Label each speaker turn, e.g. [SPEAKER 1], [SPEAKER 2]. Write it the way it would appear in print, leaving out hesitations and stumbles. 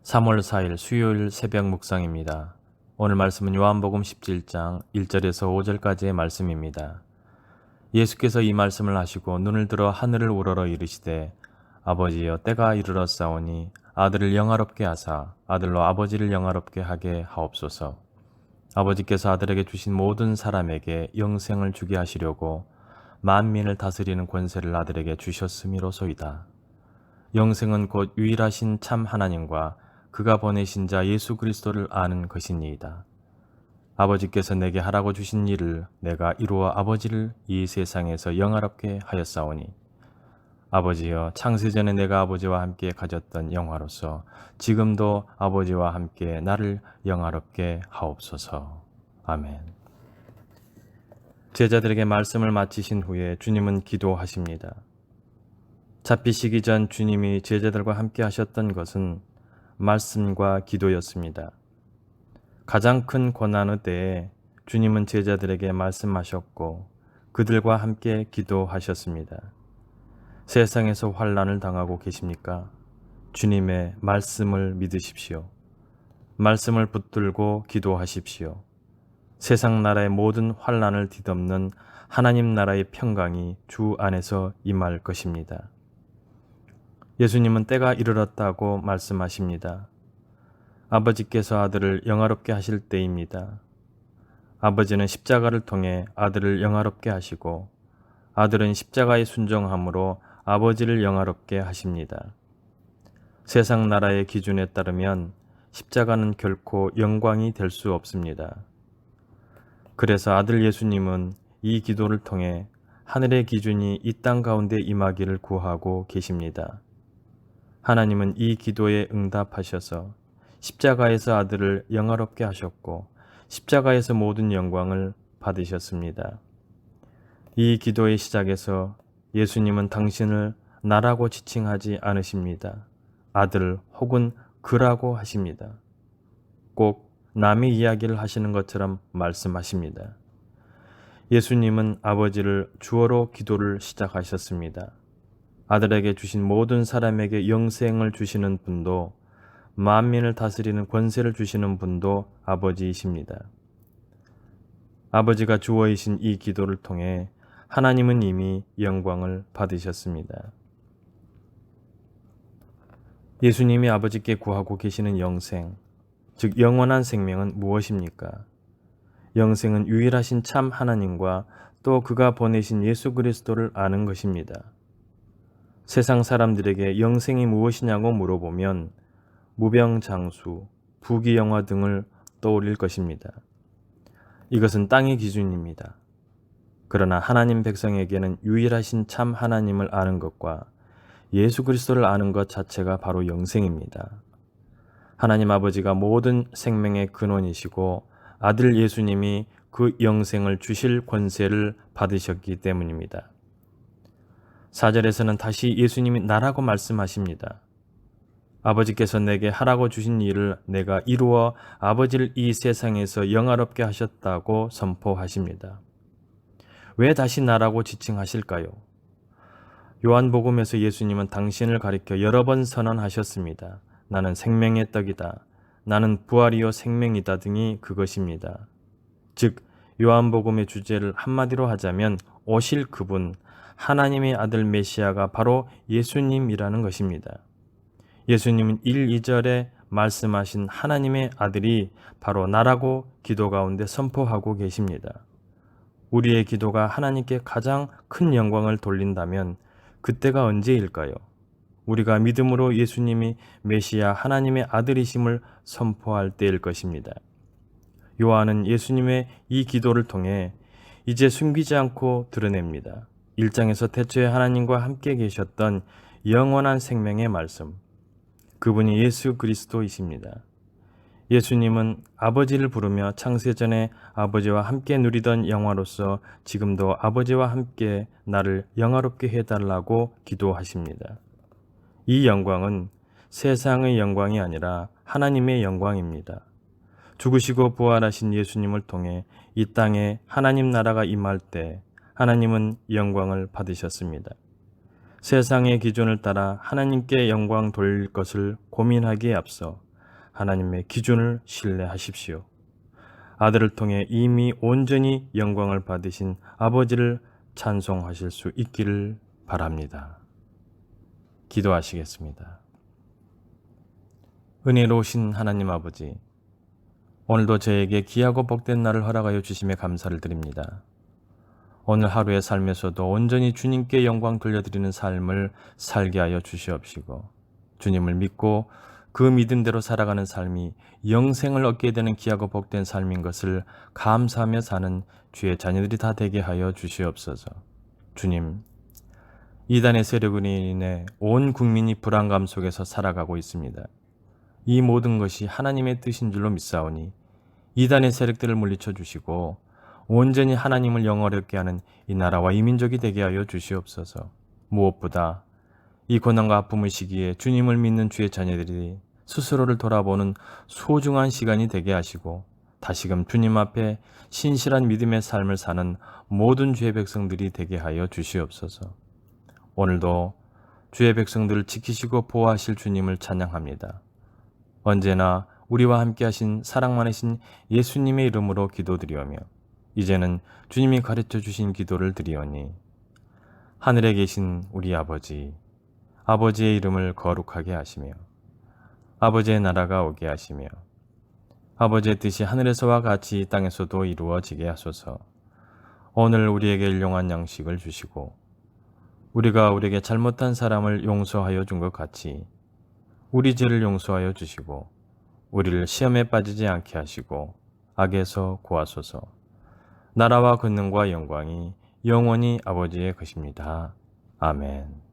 [SPEAKER 1] 3월 4일 수요일 새벽 묵상입니다. 오늘 말씀은 요한복음 17장 1절에서 5절까지의 말씀입니다. 예수께서 이 말씀을 하시고 눈을 들어 하늘을 우러러 이르시되 아버지여 때가 이르렀사오니 아들을 영화롭게 하사 아들로 아버지를 영화롭게 하게 하옵소서. 아버지께서 아들에게 주신 모든 사람에게 영생을 주게 하시려고 만민을 다스리는 권세를 아들에게 주셨음이로소이다. 영생은 곧 유일하신 참 하나님과 그가 보내신 자 예수 그리스도를 아는 것이니이다. 아버지께서 내게 하라고 주신 일을 내가 이루어 아버지를 이 세상에서 영화롭게 하였사오니 아버지여 창세전에 내가 아버지와 함께 가졌던 영화로서 지금도 아버지와 함께 나를 영화롭게 하옵소서. 아멘. 제자들에게 말씀을 마치신 후에 주님은 기도하십니다. 잡히시기 전 주님이 제자들과 함께 하셨던 것은 말씀과 기도였습니다. 가장 큰 고난의 때에 주님은 제자들에게 말씀하셨고 그들과 함께 기도하셨습니다. 세상에서 환난을 당하고 계십니까? 주님의 말씀을 믿으십시오. 말씀을 붙들고 기도하십시오. 세상 나라의 모든 환난을 뒤덮는 하나님 나라의 평강이 주 안에서 임할 것입니다. 예수님은 때가 이르렀다고 말씀하십니다. 아버지께서 아들을 영화롭게 하실 때입니다. 아버지는 십자가를 통해 아들을 영화롭게 하시고 아들은 십자가의 순종함으로 아버지를 영화롭게 하십니다. 세상 나라의 기준에 따르면 십자가는 결코 영광이 될 수 없습니다. 그래서 아들 예수님은 이 기도를 통해 하늘의 기준이 이 땅 가운데 임하기를 구하고 계십니다. 하나님은 이 기도에 응답하셔서 십자가에서 아들을 영화롭게 하셨고 십자가에서 모든 영광을 받으셨습니다. 이 기도의 시작에서 예수님은 당신을 나라고 지칭하지 않으십니다. 아들 혹은 그라고 하십니다. 꼭 남의 이야기를 하시는 것처럼 말씀하십니다. 예수님은 아버지를 주어로 기도를 시작하셨습니다. 아들에게 주신 모든 사람에게 영생을 주시는 분도 만민을 다스리는 권세를 주시는 분도 아버지이십니다. 아버지가 주어이신 이 기도를 통해 하나님은 이미 영광을 받으셨습니다. 예수님이 아버지께 구하고 계시는 영생, 즉 영원한 생명은 무엇입니까? 영생은 유일하신 참 하나님과 또 그가 보내신 예수 그리스도를 아는 것입니다. 세상 사람들에게 영생이 무엇이냐고 물어보면 무병장수, 부귀영화 등을 떠올릴 것입니다. 이것은 땅의 기준입니다. 그러나 하나님 백성에게는 유일하신 참 하나님을 아는 것과 예수 그리스도를 아는 것 자체가 바로 영생입니다. 하나님 아버지가 모든 생명의 근원이시고 아들 예수님이 그 영생을 주실 권세를 받으셨기 때문입니다. 4절에서는 다시 예수님이 나라고 말씀하십니다. 아버지께서 내게 하라고 주신 일을 내가 이루어 아버지를 이 세상에서 영화롭게 하셨다고 선포하십니다. 왜 다시 나라고 지칭하실까요? 요한복음에서 예수님은 당신을 가리켜 여러 번 선언하셨습니다. 나는 생명의 떡이다. 나는 부활이요 생명이다 등이 그것입니다. 즉 요한복음의 주제를 한마디로 하자면 오실 그분, 하나님의 아들 메시아가 바로 예수님이라는 것입니다. 예수님은 1, 2절에 말씀하신 하나님의 아들이 바로 나라고 기도 가운데 선포하고 계십니다. 우리의 기도가 하나님께 가장 큰 영광을 돌린다면 그때가 언제일까요? 우리가 믿음으로 예수님이 메시아 하나님의 아들이심을 선포할 때일 것입니다. 요한은 예수님의 이 기도를 통해 이제 숨기지 않고 드러냅니다. 1장에서 태초에 하나님과 함께 계셨던 영원한 생명의 말씀, 그분이 예수 그리스도이십니다. 예수님은 아버지를 부르며 창세전에 아버지와 함께 누리던 영화로서 지금도 아버지와 함께 나를 영화롭게 해달라고 기도하십니다. 이 영광은 세상의 영광이 아니라 하나님의 영광입니다. 죽으시고 부활하신 예수님을 통해 이 땅에 하나님 나라가 임할 때 하나님은 영광을 받으셨습니다. 세상의 기준을 따라 하나님께 영광 돌릴 것을 고민하기에 앞서 하나님의 기준을 신뢰하십시오. 아들을 통해 이미 온전히 영광을 받으신 아버지를 찬송하실 수 있기를 바랍니다. 기도하시겠습니다. 은혜로우신 하나님 아버지, 오늘도 저에게 귀하고 복된 날을 허락하여 주심에 감사를 드립니다. 오늘 하루의 삶에서도 온전히 주님께 영광 돌려드리는 삶을 살게 하여 주시옵시고, 주님을 믿고 그 믿음대로 살아가는 삶이 영생을 얻게 되는 귀하고 복된 삶인 것을 감사하며 사는 주의 자녀들이 다 되게 하여 주시옵소서. 주님, 이단의 세력으로 인해 온 국민이 불안감 속에서 살아가고 있습니다. 이 모든 것이 하나님의 뜻인 줄로 믿사오니 이단의 세력들을 물리쳐 주시고 온전히 하나님을 영어롭게 하는 이 나라와 이 민족이 되게 하여 주시옵소서. 무엇보다 이 고난과 아픔의 시기에 주님을 믿는 주의 자녀들이 스스로를 돌아보는 소중한 시간이 되게 하시고 다시금 주님 앞에 신실한 믿음의 삶을 사는 모든 주의 백성들이 되게 하여 주시옵소서. 오늘도 주의 백성들을 지키시고 보호하실 주님을 찬양합니다. 언제나 우리와 함께 하신 사랑 많으신 예수님의 이름으로 기도드리오며 이제는 주님이 가르쳐 주신 기도를 드리오니 하늘에 계신 우리 아버지, 아버지의 이름을 거룩하게 하시며 아버지의 나라가 오게 하시며 아버지의 뜻이 하늘에서와 같이 땅에서도 이루어지게 하소서. 오늘 우리에게 일용할 양식을 주시고 우리가 우리에게 잘못한 사람을 용서하여 준 것 같이 우리 죄를 용서하여 주시고 우리를 시험에 빠지지 않게 하시고 악에서 구하소서. 나라와 권능과 영광이 영원히 아버지의 것입니다. 아멘.